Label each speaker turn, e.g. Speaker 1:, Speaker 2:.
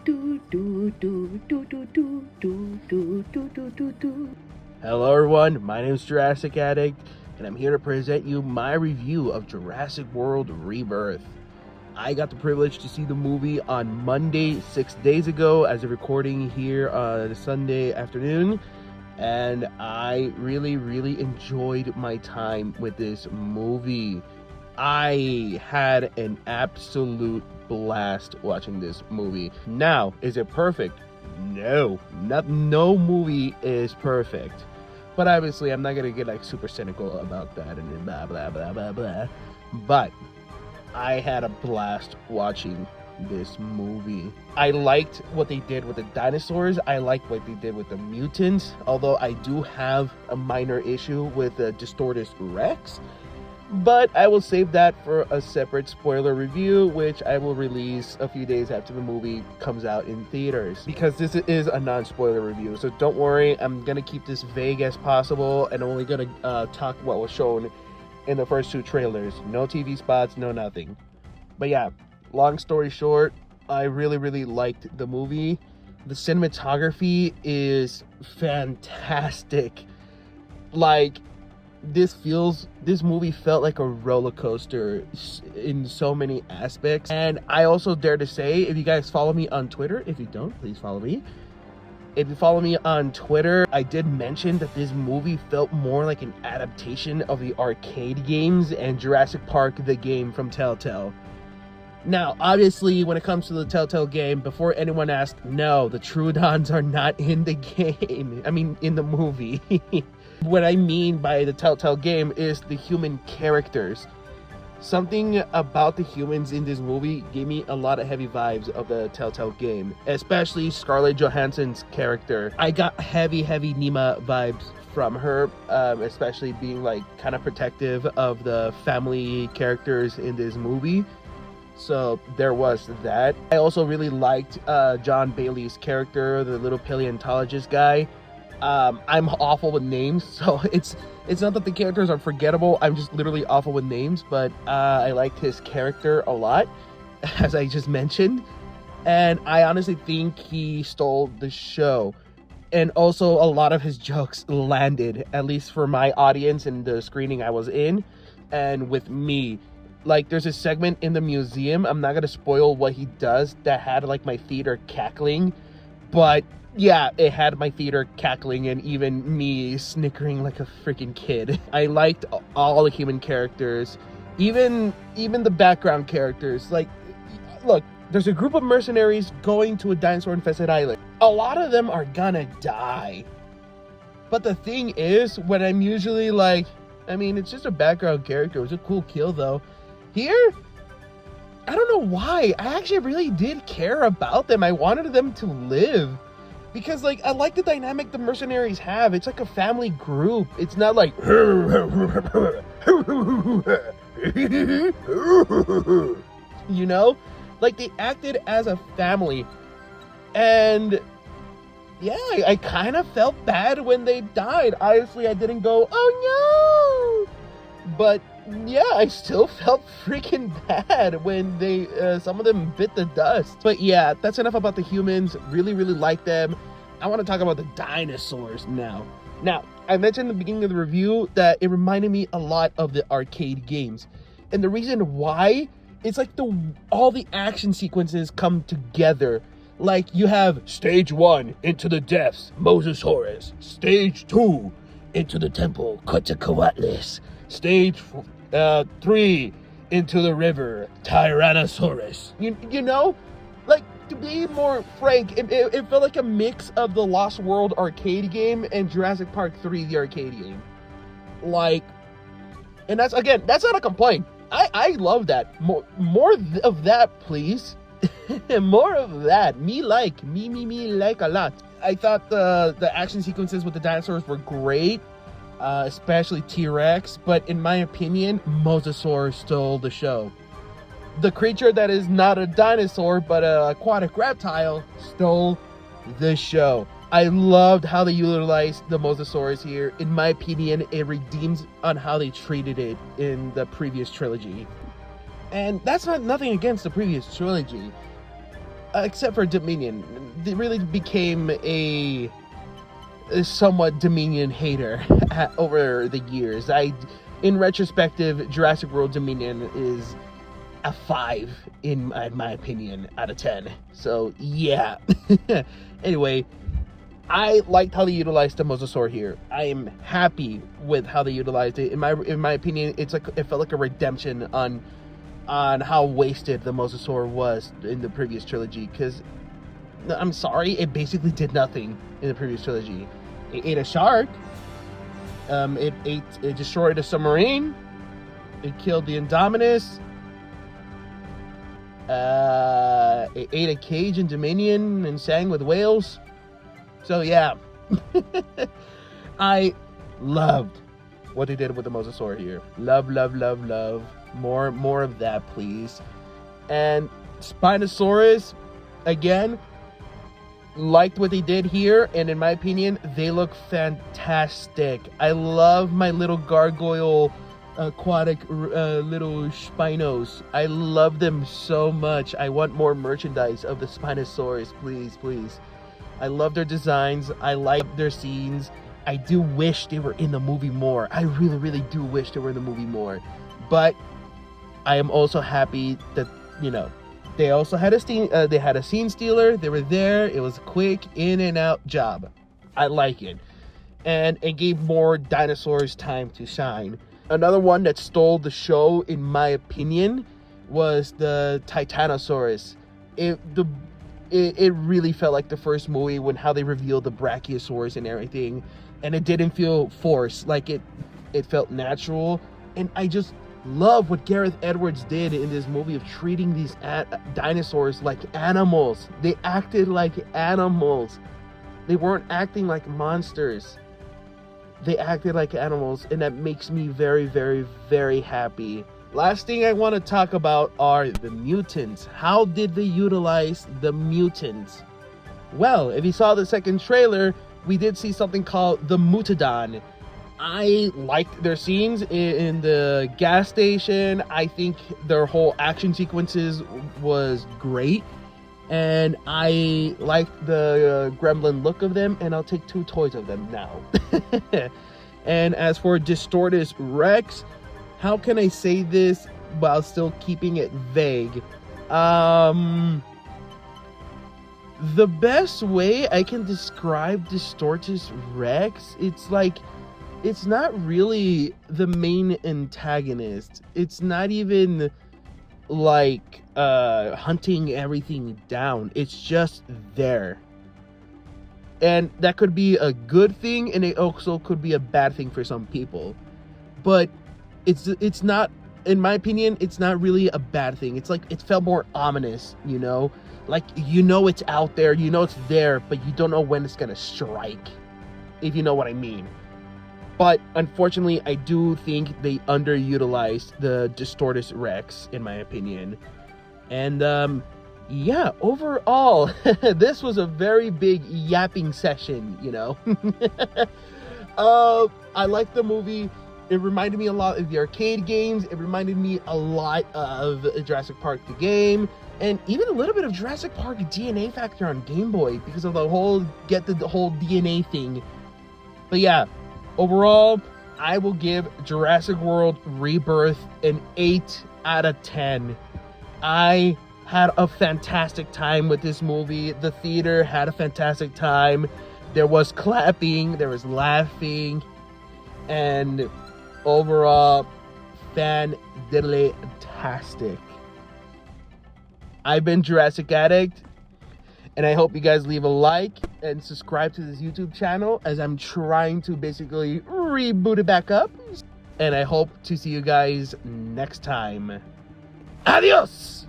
Speaker 1: Hello everyone, my name is Jurassic Addict, and I'm here to present you my review of Jurassic World Rebirth. I got the privilege to see the movie on Monday, 6 days ago, as a recording here on Sunday afternoon, and I really enjoyed my time with this movie. I had an absolute blast watching this movie. Now, is it perfect? No, no movie is perfect. But obviously, I'm not gonna get like super cynical about that and blah blah blah blah blah. But I had a blast watching this movie. I liked what they did with the dinosaurs. I liked what they did with the mutants. Although I do have a minor issue with the Distortus Rex. But I will save that for a separate spoiler review, which I will release a few days after the movie comes out in theaters. Because this is a non-spoiler review, so don't worry, I'm going to keep this vague as possible, and I'm only going to talk what was shown in the first two trailers. No TV spots, no nothing. But yeah, long story short, I really liked the movie. The cinematography is fantastic. Like, this movie felt like a roller coaster in so many aspects. And I also dare to say, if you guys follow me on Twitter, if you don't, please follow me. If you follow me on Twitter, I did mention that this movie felt more like an adaptation of the arcade games and Jurassic Park the game from Telltale. Now, obviously, when it comes to the Telltale game, before anyone asks, no, the Troodons are not in the game. I mean, in the movie. What I mean by the Telltale game is the human characters. Something about the humans in this movie gave me a lot of heavy vibes of the Telltale game, especially Scarlett Johansson's character. I got heavy Nima vibes from her, especially being like kind of protective of the family characters in this movie. So there was that. I also really liked John Bailey's character, the little paleontologist guy. I'm awful with names, so it's not that the characters are forgettable. I'm just literally awful with names, but I liked his character a lot, as I just mentioned, and I honestly think he stole the show. And also, a lot of his jokes landed, at least for my audience and the screening I was in, and with me. Like, there's a segment in the museum, I'm not gonna spoil what he does, that had like my theater cackling, but yeah, it had my theater cackling and even me snickering like a freaking kid. I liked all the human characters, even the background characters. Like, look, there's a group of mercenaries going to a dinosaur-infested island. A lot of them are gonna die. But the thing is, when I'm usually like, I mean, it's just a background character. It was a cool kill, though. Here, I don't know why. I actually really did care about them. I wanted them to live. Because, like, I like the dynamic the mercenaries have. It's like a family group. It's not like... You know? Like, they acted as a family. And... yeah, I kind of felt bad when they died. Honestly, I didn't go, oh no! But, yeah, I still felt freaking bad when they, some of them bit the dust. But yeah, that's enough about the humans. Really like them. I want to talk about the dinosaurs now. Now, I mentioned in the beginning of the review that it reminded me a lot of the arcade games. And the reason why, it's like all the action sequences come together. Like, you have Stage 1, Into the Depths, Mosasaurus. Stage 2, Into the Temple, Quetzalcoatlus. Stage 3, Into the River, Tyrannosaurus. You know? Like, to be more frank, it felt like a mix of the Lost World arcade game and Jurassic Park 3, the arcade game. Like, and that's not a complaint. I love that. More of that, please. More of that. Me like a lot. I thought the action sequences with the dinosaurs were great, especially T-Rex, but in my opinion, Mosasaur stole the show. The creature that is not a dinosaur but an aquatic reptile stole the show. I loved how they utilized the Mosasaurus here. In my opinion, it redeems on how they treated it in the previous trilogy. And that's nothing against the previous trilogy. except for Dominion, it really became a somewhat Dominion hater over the years. In retrospective, Jurassic World Dominion is a 5 in my opinion out of 10. So yeah. Anyway, I liked how they utilized the Mosasaur here. I am happy with how they utilized it. In my opinion, it felt like a redemption on how wasted the Mosasaur was in the previous trilogy. Because I'm sorry, it basically did nothing in the previous trilogy. It ate a shark. It destroyed a submarine. It killed the Indominus. It ate a cage in Dominion and sang with whales. So yeah, I loved what they did with the Mosasaur here. Love, love, love, love. More of that, please. And Spinosaurus, again, liked what they did here, and in my opinion, they look fantastic. I love my little gargoyle aquatic little Spinos. I love them so much. I want more merchandise of the Spinosaurus, please, please. I love their designs. I like their scenes. I do wish they were in the movie more. I really, really do wish they were in the movie more. But I am also happy that, you know, they also had a scene stealer. They were there. It was a quick in and out job. I like it. And it gave more dinosaurs time to shine. Another one that stole the show, in my opinion, was the Titanosaurus. It really felt like the first movie when how they revealed the Brachiosaurus and everything, and it didn't feel forced. Like it felt natural, and I just love what Gareth Edwards did in this movie of treating these dinosaurs like animals. They acted like animals. They weren't acting like monsters. They acted like animals, and that makes me very, very, very happy. Last thing I want to talk about are the mutants. How did they utilize the mutants? Well, if you saw the second trailer, we did see something called the Mutadon. I liked their scenes in the gas station. I think their whole action sequences was great. And I liked the gremlin look of them, and I'll take 2 toys of them now. And as for Distortus Rex, how can I say this while still keeping it vague? The best way I can describe Distortus Rex, it's not really the main antagonist. It's not even like hunting everything down. It's just there. And that could be a good thing, and it also could be a bad thing for some people. But it's not, in my opinion, it's not really a bad thing. It's like, it felt more ominous, you know? Like, you know it's out there, you know it's there, but you don't know when it's gonna strike, if you know what I mean. But unfortunately, I do think they underutilized the Distortus Rex, in my opinion. And yeah, overall, this was a very big yapping session, you know. I liked the movie. It reminded me a lot of the arcade games. It reminded me a lot of Jurassic Park the game, and even a little bit of Jurassic Park DNA Factor on Game Boy because of the whole DNA thing. But yeah, overall, I will give Jurassic World Rebirth an 8 out of 10. I had a fantastic time with this movie. The theater had a fantastic time. There was clapping, there was laughing, and overall, fan-diddly-tastic. I've been Jurassic Addict, and I hope you guys leave a like and subscribe to this YouTube channel as I'm trying to basically reboot it back up. And I hope to see you guys next time. Adios!